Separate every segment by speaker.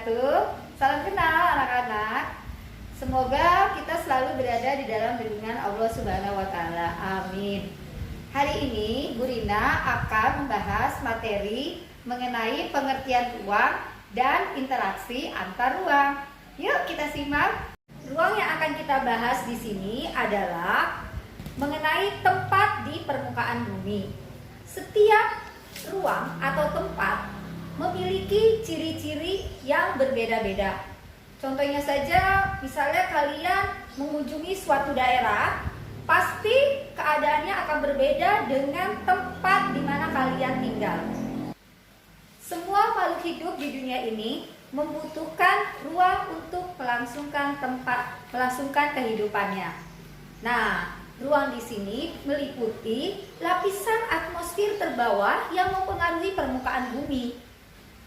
Speaker 1: wabarakatuh. Salam kenal anak-anak. Semoga kita selalu berada di dalam lindungan Allah Subhanahu wa taala. Amin. Hari ini Bu Rina akan membahas materi mengenai pengertian ruang dan interaksi antar ruang. Yuk kita simak. Ruang yang akan kita bahas di sini adalah mengenai tempat di permukaan bumi. Setiap ruang atau tempat memiliki ciri-ciri yang berbeda-beda. Contohnya saja, misalnya kalian mengunjungi suatu daerah, pasti keadaannya akan berbeda dengan tempat di mana kalian tinggal. Semua makhluk hidup di dunia ini membutuhkan ruang untuk melangsungkan kehidupannya. Nah, ruang di sini meliputi lapisan atmosfer terbawah yang mempengaruhi permukaan bumi.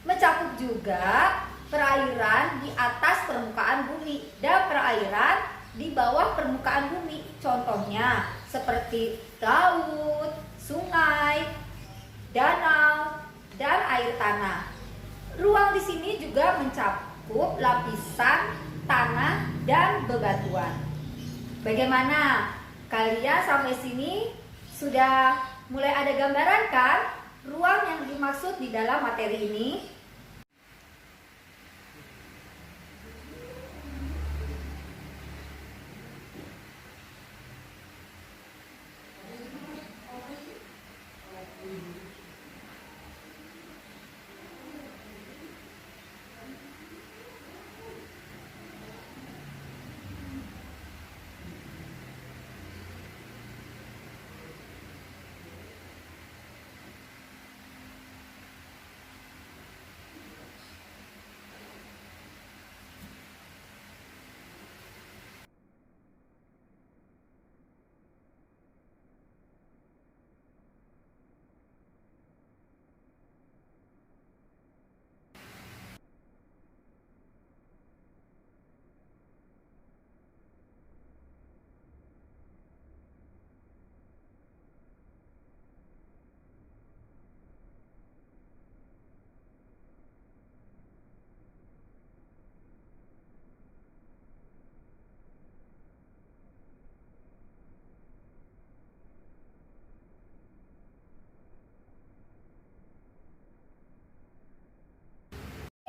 Speaker 1: Mencakup juga perairan di atas permukaan bumi dan perairan di bawah permukaan bumi. Contohnya seperti laut, sungai, danau, dan air tanah. Ruang di sini juga mencakup lapisan tanah dan bebatuan. Bagaimana? Kalian sampai sini sudah mulai ada gambaran kan? Ruang yang dimaksud di dalam materi ini.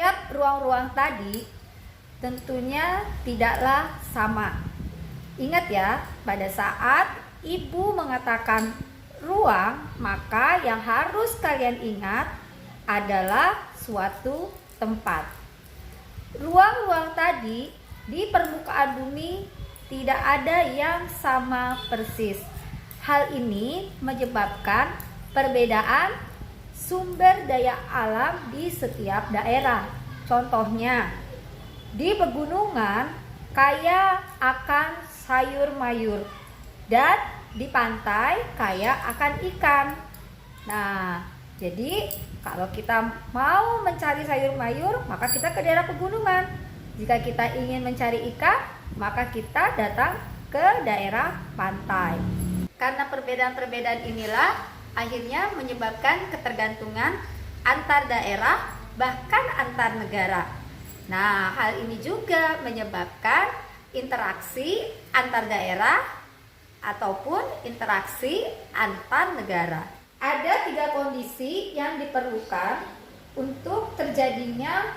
Speaker 1: Setiap ruang-ruang tadi tentunya tidaklah sama. Ingat ya, pada saat ibu mengatakan ruang, maka yang harus kalian ingat adalah suatu tempat. Ruang-ruang tadi di permukaan bumi tidak ada yang sama persis. Hal ini menyebabkan perbedaan sumber daya alam di setiap daerah. Contohnya, di pegunungan kaya akan sayur mayur dan di pantai kaya akan ikan. Nah, jadi kalau kita mau mencari sayur mayur, maka kita ke daerah pegunungan. Jika kita ingin mencari ikan, maka kita datang ke daerah pantai. Karena perbedaan-perbedaan inilah akhirnya menyebabkan ketergantungan antar daerah, bahkan antar negara. Nah, hal ini juga menyebabkan interaksi antar daerah ataupun interaksi antar negara. Ada 3 kondisi yang diperlukan untuk terjadinya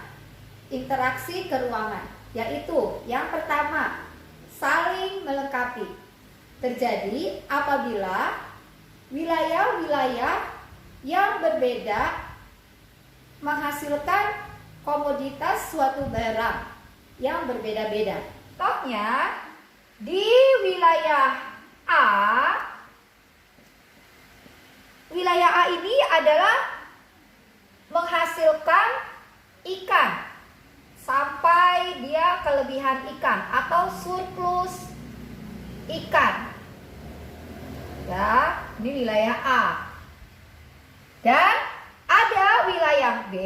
Speaker 1: interaksi keruangan, yaitu yang pertama, saling melengkapi. Terjadi apabila wilayah-wilayah yang berbeda menghasilkan komoditas suatu barang yang berbeda-beda. Contohnya, di wilayah A ini adalah menghasilkan ikan sampai dia kelebihan ikan atau surplus ikan. Ya, ini wilayah A. Dan ada wilayah B.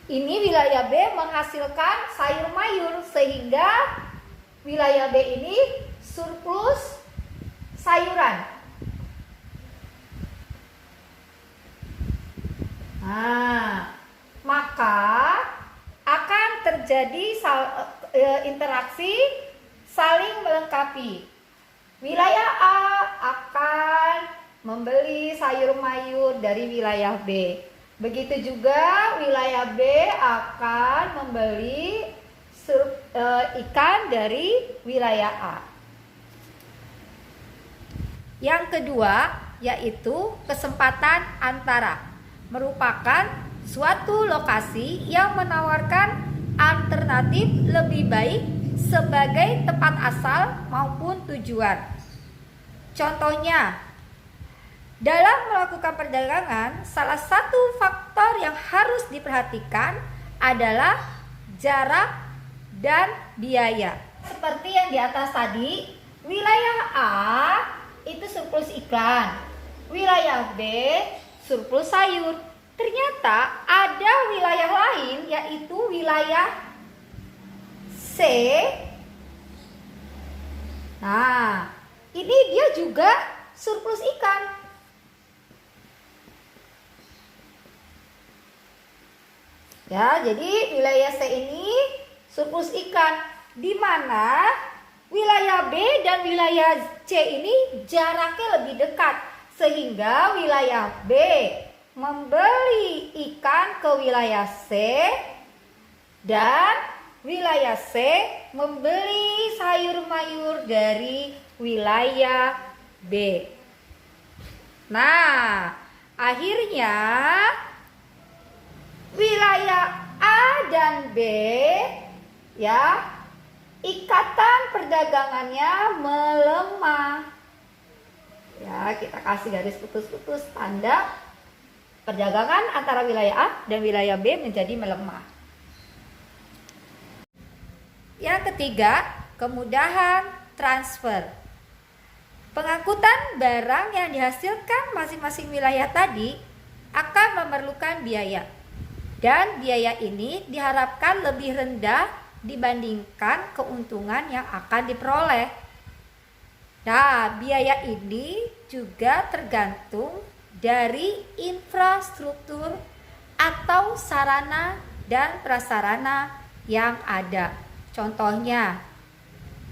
Speaker 1: Ini wilayah B menghasilkan sayur mayur sehingga wilayah B ini surplus sayuran. Nah, maka akan terjadi interaksi saling melengkapi. Wilayah A akan membeli sayur mayur dari wilayah B. Begitu juga wilayah B akan membeli ikan dari wilayah A. Yang kedua yaitu kesempatan antara, merupakan suatu lokasi yang menawarkan alternatif lebih baik sebagai tempat asal maupun tujuan. Contohnya, dalam melakukan perdagangan, salah satu faktor yang harus diperhatikan adalah jarak dan biaya. Seperti yang di atas tadi, wilayah A itu surplus ikan, wilayah B surplus sayur. Ternyata ada wilayah lain yaitu wilayah C. Nah, ini dia juga surplus ikan. Ya, jadi wilayah C ini surplus ikan, di mana wilayah B dan wilayah C ini jaraknya lebih dekat, sehingga wilayah B membeli ikan ke wilayah C dan wilayah C membeli sayur mayur dari wilayah B. Nah, akhirnya wilayah A dan B ya, ikatan perdagangannya melemah. Ya, kita kasih garis putus-putus tanda perdagangan antara wilayah A dan wilayah B menjadi melemah. Yang ketiga, kemudahan transfer. Pengangkutan barang yang dihasilkan masing-masing wilayah tadi akan memerlukan biaya. Dan biaya ini diharapkan lebih rendah dibandingkan keuntungan yang akan diperoleh. Nah, biaya ini juga tergantung dari infrastruktur atau sarana dan prasarana yang ada. Contohnya,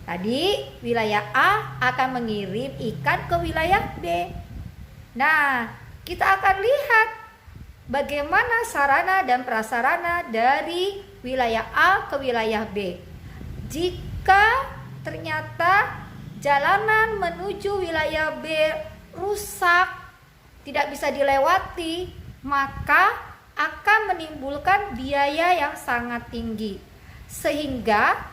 Speaker 1: tadi wilayah A akan mengirim ikan ke wilayah B. Nah, kita akan lihat bagaimana sarana dan prasarana dari wilayah A ke wilayah B. Jika ternyata jalanan menuju wilayah B rusak, tidak bisa dilewati, maka akan menimbulkan biaya yang sangat tinggi. Sehingga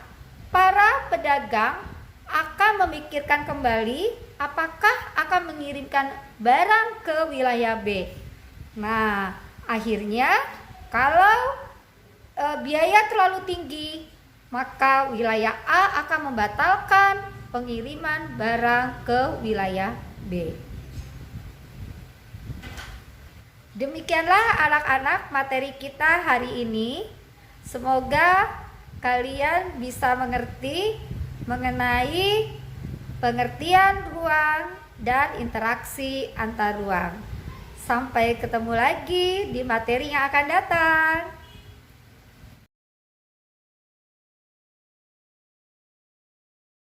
Speaker 1: para pedagang akan memikirkan kembali apakah akan mengirimkan barang ke wilayah B. Nah, akhirnya kalau biaya terlalu tinggi, maka wilayah A akan membatalkan pengiriman barang ke wilayah B. Demikianlah anak-anak materi kita hari ini. Semoga kalian bisa mengerti mengenai pengertian ruang dan interaksi antar ruang. Sampai ketemu lagi di materi yang akan datang.